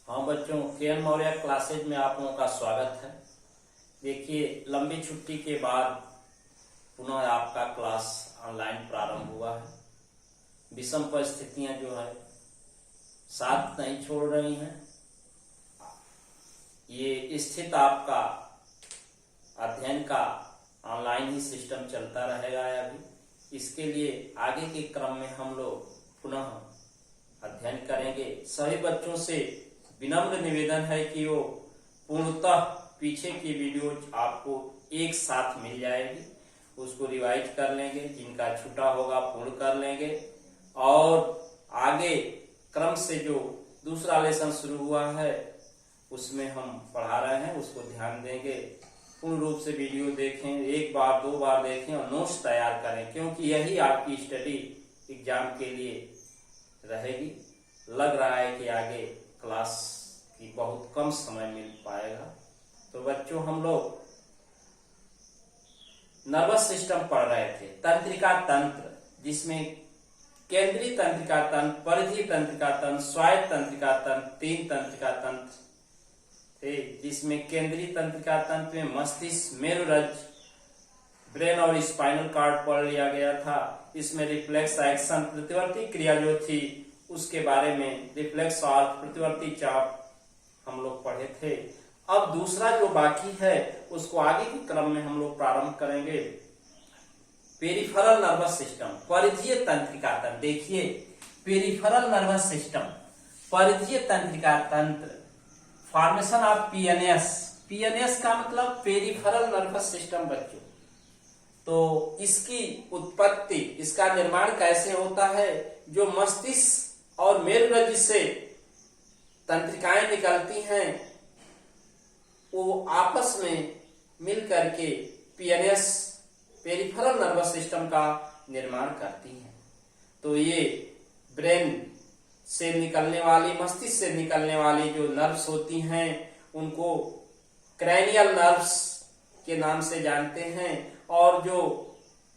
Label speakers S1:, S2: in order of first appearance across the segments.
S1: हाँ बच्चों, K. N.. Maurya classes में आप लोगों का स्वागत है। देखिए, लंबी छुट्टी के बाद पुनः आपका क्लास ऑनलाइन प्रारंभ हुआ है। विषम परिस्थितियां जो है साथ नहीं छोड़ रही हैं। ये स्थित आपका अध्ययन का ऑनलाइन ही सिस्टम चलता रहेगा। अभी इसके लिए आगे के क्रम में हम लोग पुनः अध्ययन करेंगे। सभी बच्चों से विनम्र निवेदन है कि वो पूर्णतः पीछे की वीडियो आपको एक साथ मिल जाएगी, उसको रिवाइज कर लेंगे, जिनका छूटा होगा पूर्ण कर लेंगे और आगे क्रम से जो दूसरा लेसन शुरू हुआ है उसमें हम पढ़ा रहे हैं उसको ध्यान देंगे। पूर्ण रूप से वीडियो देखें, एक बार दो बार देखें और नोट्स तैयार करें, क्योंकि यही आपकी स्टडी एग्जाम के लिए रहेगी। लग रहा है कि आगे क्लास की बहुत कम समय मिल पाएगा। तो बच्चों, हम लोग नर्वस सिस्टम पढ़ रहे थे, तंत्रिका तंत्र, जिसमें केंद्रीय तंत्रिका तंत्र, परिधीय तंत्रिका तंत्र, स्वायत्त तंत्रिका तंत्र, तीन तंत्रिका तंत्र थे। जिसमें केंद्रीय तंत्रिका तंत्र में मस्तिष्क, मेरुरज्ज, ब्रेन और स्पाइनल कॉर्ड पढ़ लिया गया था। इसमें रिफ्लेक्स एक्शन, प्रतिवर्ती क्रिया जो थी उसके बारे में, रिफ्लेक्स आर्क, प्रतिवर्ती चाप हम लोग पढ़े थे। अब दूसरा जो बाकी है उसको आगे के क्रम में हम लोग प्रारंभ करेंगे। पेरिफेरल नर्वस सिस्टम, परिधीय तंत्रिका तंत्र। देखिए, पेरिफेरल नर्वस सिस्टम, परिधीय तंत्रिका तंत्र, फॉर्मेशन ऑफ पीएनएस। पीएनएस का मतलब पेरिफेरल नर्वस सिस्टम बच्चों। तो इसकी उत्पत्ति, इसका निर्माण कैसे होता है? जो मस्तिष्क और मेरुरज्ज से तंत्रिकाएं निकलती हैं वो आपस में मिल करके पीएनएस, पेरिफेरल नर्वस सिस्टम का निर्माण करती हैं। तो ये ब्रेन से निकलने वाली, मस्तिष्क से निकलने वाली जो नर्व्स होती हैं उनको क्रैनियल नर्व्स के नाम से जानते हैं, और जो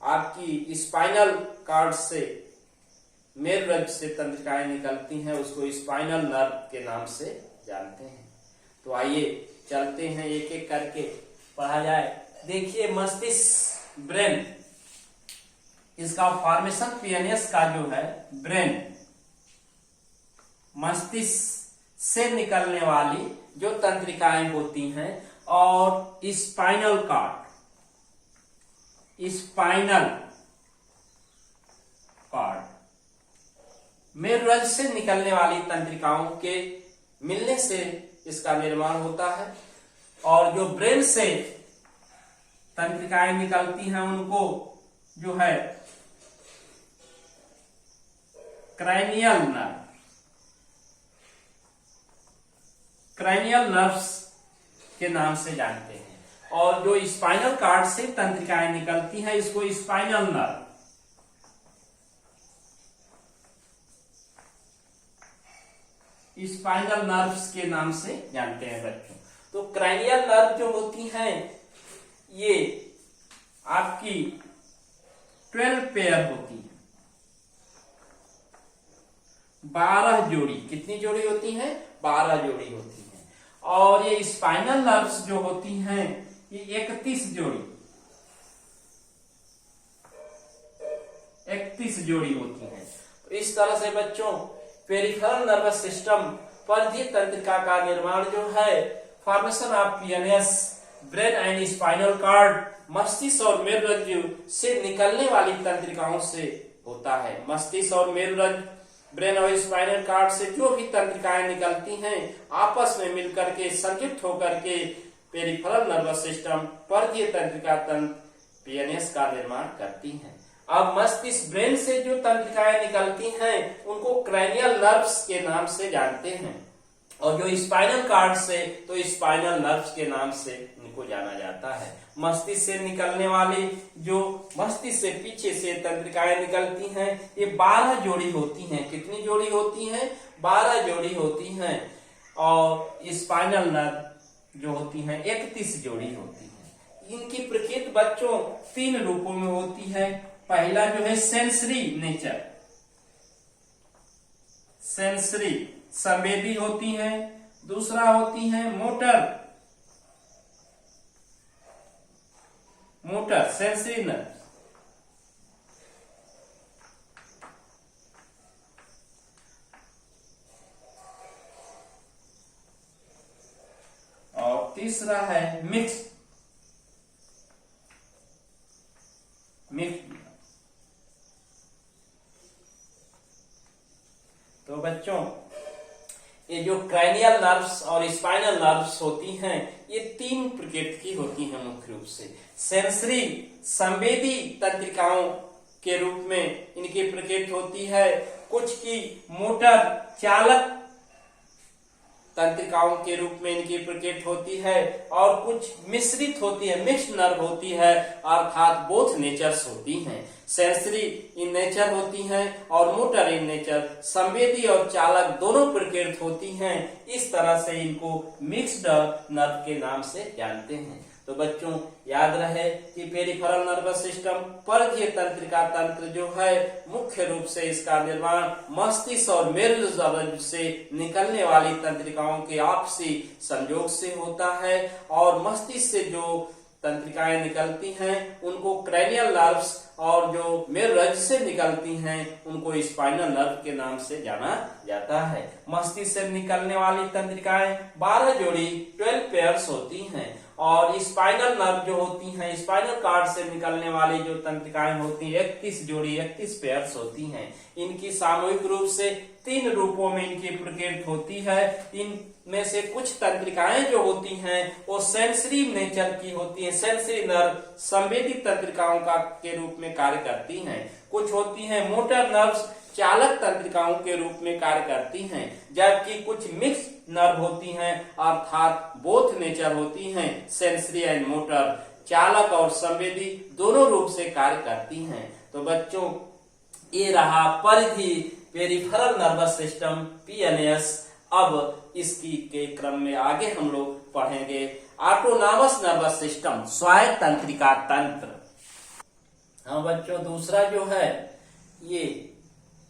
S1: आपकी स्पाइनल कॉर्ड से, मेरुरज्ज से तंत्रिकाएं निकलती हैं उसको स्पाइनल नर्व के नाम से जानते हैं। तो आइए चलते हैं, एक एक करके पढ़ा जाए। देखिए, मस्तिष्क, ब्रेन, इसका फॉर्मेशन पीएनएस का जो है, ब्रेन, मस्तिष्क से निकलने वाली जो तंत्रिकाएं होती हैं, और स्पाइनल कॉर्ड, स्पाइनल कॉर्ड, मेरुरज्ज से निकलने वाली तंत्रिकाओं के मिलने से इसका निर्माण होता है। और जो ब्रेन से तंत्रिकाएं निकलती हैं उनको जो है क्रैनियल नर्व, क्रैनियल नर्व्स के नाम से जानते हैं। और जो स्पाइनल कॉर्ड से तंत्रिकाएं निकलती हैं इसको स्पाइनल नर्व, स्पाइनल नर्व्स के नाम से जानते हैं बच्चों। तो क्रैनियल नर्व जो होती हैं ये आपकी 12 पेयर होती है, 12 जोड़ी। कितनी जोड़ी होती हैं? 12 जोड़ी होती हैं। और ये स्पाइनल नर्व्स जो होती हैं ये 31 जोड़ी, 31 जोड़ी होती हैं। तो इस तरह से बच्चों पेरिफेरल नर्वस सिस्टम, परिधीय तंत्रिका का निर्माण जो है, formation of PNS, brain and spinal cord, मस्तिष्क और मेरुरज्ज से निकलने वाली तंत्रिकाओं से होता है। मस्तिष्क और मेरुरज्ज, ब्रेन और स्पाइनल कॉर्ड से जो भी तंत्रिकाएं निकलती हैं आपस में मिलकर के संयुक्त होकर के पेरिफेरल नर्वस सिस्टम, परिधीय तंत्रिका तंत्र, पीएनएस का निर्माण करती हैं। अब मस्तिष्क, ब्रेन से जो तंत्रिकाएं निकलती हैं उनको क्रैनियल नर्व्स के नाम से जानते हैं, और जो स्पाइनल कॉर्ड से, तो स्पाइनल नर्व्स के नाम से इनको जाना जाता है। मस्तिष्क से निकलने वाली, जो मस्तिष्क से पीछे से तंत्रिकाएं निकलती हैं, ये 12 जोड़ी होती हैं। कितनी जोड़ी होती हैं? 12 जोड़ी होती हैं। और स्पाइनल नर्व जो होती हैं 31 जोड़ी होती हैं। इनकी प्रकृति बच्चों 3 रूपों में होती है। पहला जो है सेंसरी नेचर, सेंसरी संवेदी होती हैं, दूसरा होती है मोटर सेंसरी नर्व। और तीसरा है मिक्स। तो बच्चों, ये जो क्रैनियल नर्व्स और स्पाइनल नर्व्स होती हैं, ये 3 प्रकार की होती हैं मुख्य रूप से। सेंसरी संवेदी तंत्रिकाओं के रूप में इनकी प्रकृति होती है, कुछ की मोटर चालक तंत्रिकाओं के रूप में इनकी प्रकृति होती है, और कुछ मिश्रित होती है, मिक्स्ड नर्व होती है, अर्थात बोथ नेचर्स होती हैं। सेंसरी इन नेचर होती हैं और मोटर इन नेचर, संवेदी और चालक दोनों प्रकृति होती हैं। इस तरह से इनको मिक्स्ड नर्व के नाम से जानते हैं। तो बच्चों, याद रहे कि पेरिफेरल नर्वस सिस्टम परिधीय तंत्रिका तंत्र जो है, मुख्य रूप से इसका निर्माण मस्तिष्क और मेरुरज्जु से निकलने वाली तंत्रिकाओं के आपसी संयोग से होता है, और मस्तिष्क से जो तंत्रिकाएं निकलती हैं उनको क्रैनियल नर्व्स, और जो मेरुरज्जु से निकलती हैं उनको स्पाइनल नर्व के नाम से जाना जाता है। मस्तिष्क से निकलने वाली तंत्रिकाएं 12 जोड़ी 12 पेयर्स होती हैं, और स्पाइनल नर्व जो होती हैं, स्पाइनल कार्ड से निकलने वाली जो तंत्रिकाएं होती हैं 31 जोड़ी 31 पेयर्स होती हैं। इनकी सामूहिक रूप से 3 रूपों में इनकी प्रकृति होती है। इनमें से कुछ तंत्रिकाएं जो होती हैं वो सेंसरी नेचर की होती हैं, सेंसरी नर्व संवेदी तंत्रिकाओं का के रूप में कार्य करती हैं। कुछ होती हैं मोटर नर्व्स चालक तंत्रिकाओं के रूप में कार्य करती हैं, जबकि कुछ मिक्स नर्व होती हैं, अर्थात बोथ नेचर होती हैं, सेंसरी एंड मोटर, चालक और संवेदी दोनों रूप से कार्य करती हैं। तो बच्चों, ये रहा परिधि पेरिफेरल नर्वस सिस्टम PNS। अब इसकी के क्रम में आगे हम लोग पढ़ेंगे ऑटोनॉमस नर्वस सिस्टम, स्वायत्त तंत्रिका तंत्र। हाँ बच्चों, दूसरा जो है ये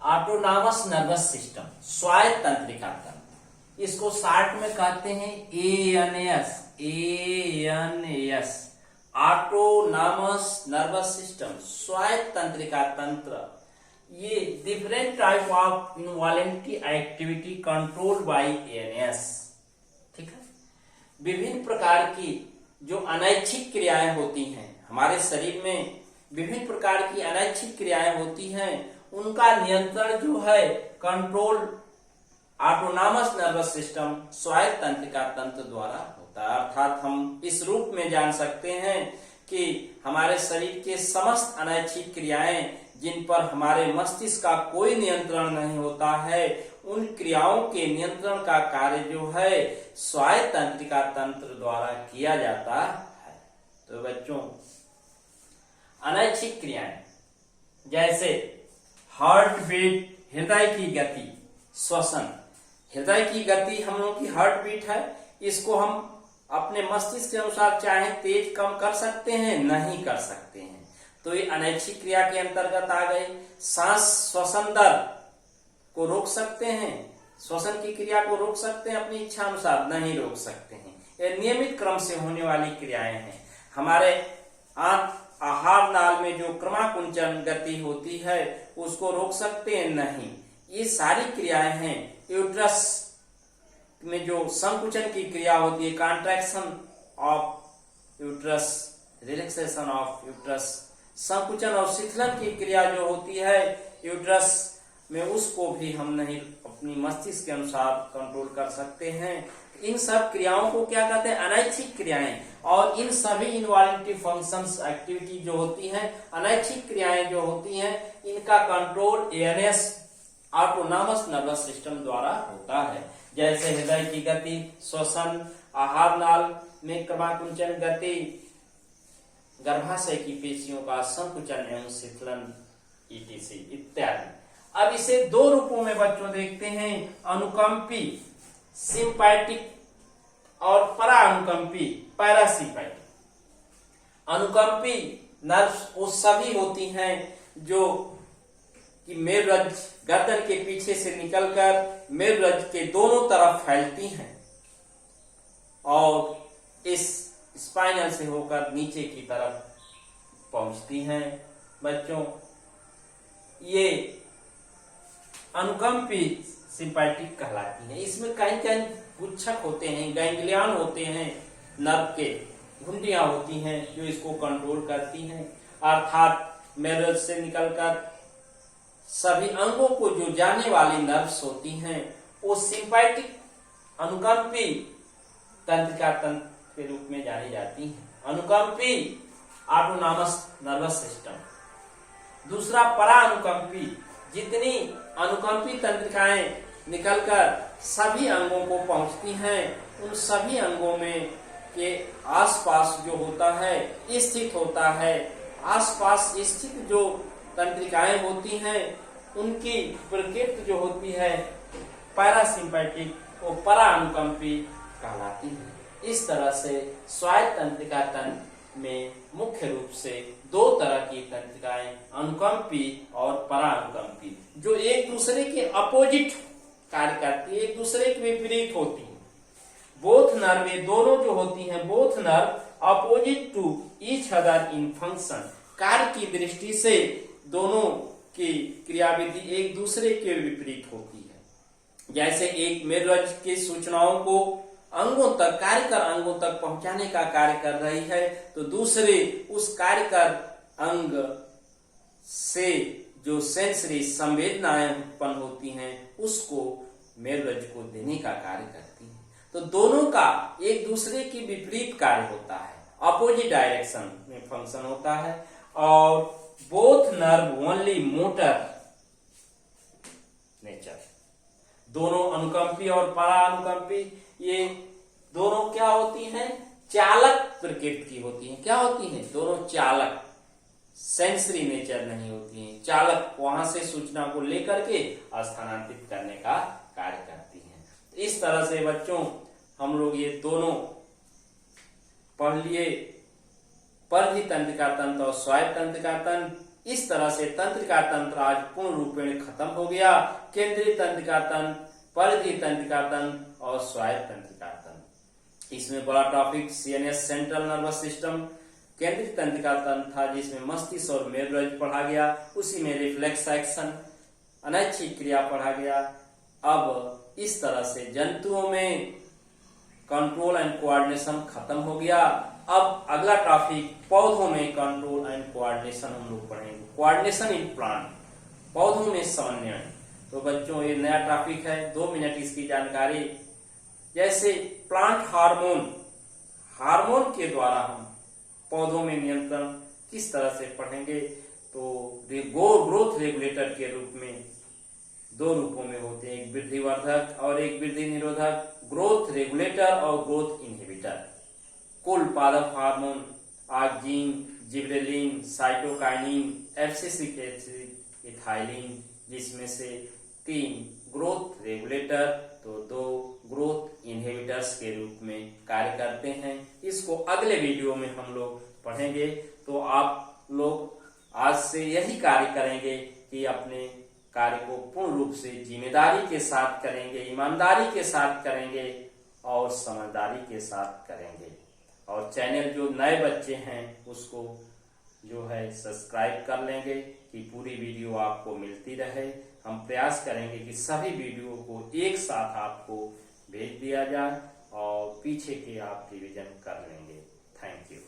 S1: ऑटोनॉमस नर्वस सिस्टम, स्वायत्त तंत्रिका तंत्र। इसको शॉर्ट में कहते हैं ANS, ऑटोनॉमस नर्वस सिस्टम, स्वायत्त तंत्रिका तंत्र। ये different type of involuntary activity control by ANS। ठीक है, विभिन्न प्रकार की जो अनैच्छिक क्रियाएं होती हैं हमारे शरीर में, विभिन्न प्रकार की अनैच्छिक क्रियाएं होती हैं, उनका नियंत्रण जो है कंट्रोल ऑटोनॉमस नर्वस सिस्टम, स्वायत्त तंत्रिका तंत्र द्वारा होता है। अर्थात हम इस रूप में जान सकते हैं कि हमारे शरीर के समस्त अनैच्छिक क्रियाएं जिन पर हमारे मस्तिष्क का कोई नियंत्रण नहीं होता है, उन क्रियाओं के नियंत्रण का कार्य जो है स्वायत्त तंत्रिका तंत्र द्वारा किया जाता है। तो बच्चों, अनैच्छिक क्रियाएं जैसे हार्ट बीट, हृदय की गति, श्वसन। हृदय की गति हम लोग की हार्ट बीट है, इसको हम अपने मस्तिष्क के अनुसार चाहे तेज कम कर सकते हैं, नहीं कर सकते हैं, तो ये अनैच्छिक क्रिया के अंतर्गत आ गए। सांस श्वसन दर को रोक सकते हैं, श्वसन की क्रिया को रोक सकते हैं, अपनी इच्छा अनुसार नहीं रोक सकते हैं। ये नियमित क्रम से होने वाली क्रियाएं हैं। हमारे आहार नाल में जो क्रमाकुंचन गति होती है उसको रोक सकते हैं, नहीं। ये सारी क्रियाएं हैं। यूट्रस में जो संकुचन की क्रिया होती है, contraction of uterus, relaxation of uterus, संकुचन और शिथिलन की क्रिया जो होती है यूट्रस में, उसको भी हम नहीं अपनी मस्तिष्क के अनुसार कंट्रोल कर सकते हैं। इन सब क्रियाओं को क्या कहते हैं? अनैच्छिक क्रियाएं। और इन सभी इनवॉलेंटरी फंक्शंस एक्टिविटी जो होती हैं, अनैच्छिक क्रियाएं जो होती हैं, इनका control ANS autonomous nervous system द्वारा होता है। जैसे हृदय की गति, श्वसन, आहार नाल में क्रमाकुंचन गति, गर्भाशय की पेशियों का संकुचन एवं शिथिलन ETC इत्यादि। अब इसे 2 रूपों में बच्चों देखते हैं, अनुकंपी सिंपैथिक और परानुकंपी पैरासिम्पैथिक। अनुकंपी नर्व्स वो सभी होती हैं जो कि मेरुरज्जु गर्दन के पीछे से निकलकर मेरुरज्जु के दोनों तरफ फैलती हैं। और इस स्पाइनल से होकर नीचे की तरफ पहुंचती हैं। बच्चों, ये अनुकंपी सिंपैथिक कहलाती है। इसमें कई कई गुच्छक होते हैं, गैंग्लियन होते हैं, नर्व के घुंडियां होती हैं जो इसको कंट्रोल करती हैं, अर्थात मेरुज से निकलकर सभी अंगों को जो जाने वाली नर्व्स होती हैं वो सिंपैथिक अनुकंपी तंत्रिका तंत्र के रूप में जानी जाती हैं। अनुकंपी ऑटोनॉमस नर्वस सिस्टम। दूसरा परा अनुकंपी, जितनी अनुकंपी तंत्रिकाएं निकलकर सभी अंगों को पहुंचती हैं, उन सभी अंगों में के आसपास जो होता है स्थित होता है, आसपास स्थित जो तंत्रिकाएं होती हैं उनकी प्रकृति जो होती है पैरासिम्पैथिक, वो परा अनुकंपी कहलाती है। इस तरह से स्वायत्त तंत्रिका तंत्र में मुख्य रूप से दो तरह की तंत्रिकाएं, अनुकंपी और परा अनुकंपी, जो एक दूसरे के अपोजिट कार्य करती है, एक दूसरे के विपरीत होती है। बोथ नर्व, दोनों जो होती हैं, both nerve opposite to each other in function, कार्य की दृष्टि से दोनों की क्रियाविधि एक दूसरे के विपरीत होती है। जैसे एक मेरुरज्ज की सूचनाओं को अंगों तक, कार्यकर अंगों तक पहुंचाने का कार्य कर रही है, तो दूसरे उस कार्यकर अंग से जो सेंसरी संवेदनाएं उत्पन्न होती हैं उसको मेरुरज्ज को देने का कार्य करती है। तो दोनों का एक दूसरे की विपरीत कार्य होता है, अपोजिट डायरेक्शन में फंक्शन होता है। और both nerve only motor nature, दोनों अनुकंपी और परा अनुकंपी ये दोनों क्या होती हैं, चालक प्रकृति की होती हैं। क्या होती हैं? दोनों चालक, सेंसरी नेचर नहीं होती हैं, चालक, वहां से सूचना को लेकर के स्थानांतरित करने का कार्य करती हैं। इस तरह से बच्चों हम लोग ये दोनों पढ़ लिए, परिधि तंत्रिका तंत्र और स्वायत्त तंत्रिका तंत्र। इस तरह से तंत्रिका तंत्र आज पूर्ण रूपेण खत्म हो गया। केंद्रीय तंत्रिका तंत्र, परिधि तंत्रिका तंत्र और स्वायत्त तंत्रिका तंत्र। इसमें बड़ा topic CNS, central nervous system. केंद्रीय तंत्रिका तंत्र था जिसमें मस्तिष्क और मेरुरज्ज पढ़ा गया, उसी में रिफ्लेक्स एक्शन, अनैच्छिक क्रिया पढ़ा गया। अब इस तरह से जंतुओं में कंट्रोल एंड कोऑर्डिनेशन खत्म हो गया। अब अगला टॉपिक पौधों में कंट्रोल एंड कोऑर्डिनेशन हम लोग पढ़ेंगे, कोऑर्डिनेशन इन प्लांट, पौधों में समन्वय। तो बच्चों ये नया टॉपिक है, 2 मिनट इसकी जानकारी। जैसे प्लांट हार्मोन, हार्मोन के द्वारा हम पौधों में नियंत्रण किस तरह से पढ़ेंगे, तो ग्रोथ रेगुलेटर के रूप में 2 रूपों में होते हैं, एक वृद्धिवर्धक और एक वृद्धि निरोधक। ग्रोथ रेगुलेटर और ग्रोथ इनहिबिटर। कुल पादप hormone auxin, gibberellin, cytokinin, abscisic acid, ethylene, जिसमें से 3 ग्रोथ रेगुलेटर तो 2 ग्रोथ इनहिबिटर्स के रूप में कार्य करते हैं। इसको अगले वीडियो में हम लोग पढ़ेंगे। तो आप लोग आज से यही कार्य करेंगे कि अपने कार्य को पूर्ण रूप से जिम्मेदारी के साथ करेंगे, ईमानदारी के साथ करेंगे और समझदारी के साथ करेंगे। और चैनल जो नए बच्चे हैं उसको जो है सब्सक्राइब कर लेंगे कि पूरी वीडियो आपको मिलती रहे। हम प्रयास करेंगे कि सभी वीडियो को एक साथ आपको भेज दिया जाए और पीछे के आप रिवीजन कर लेंगे। Thank you.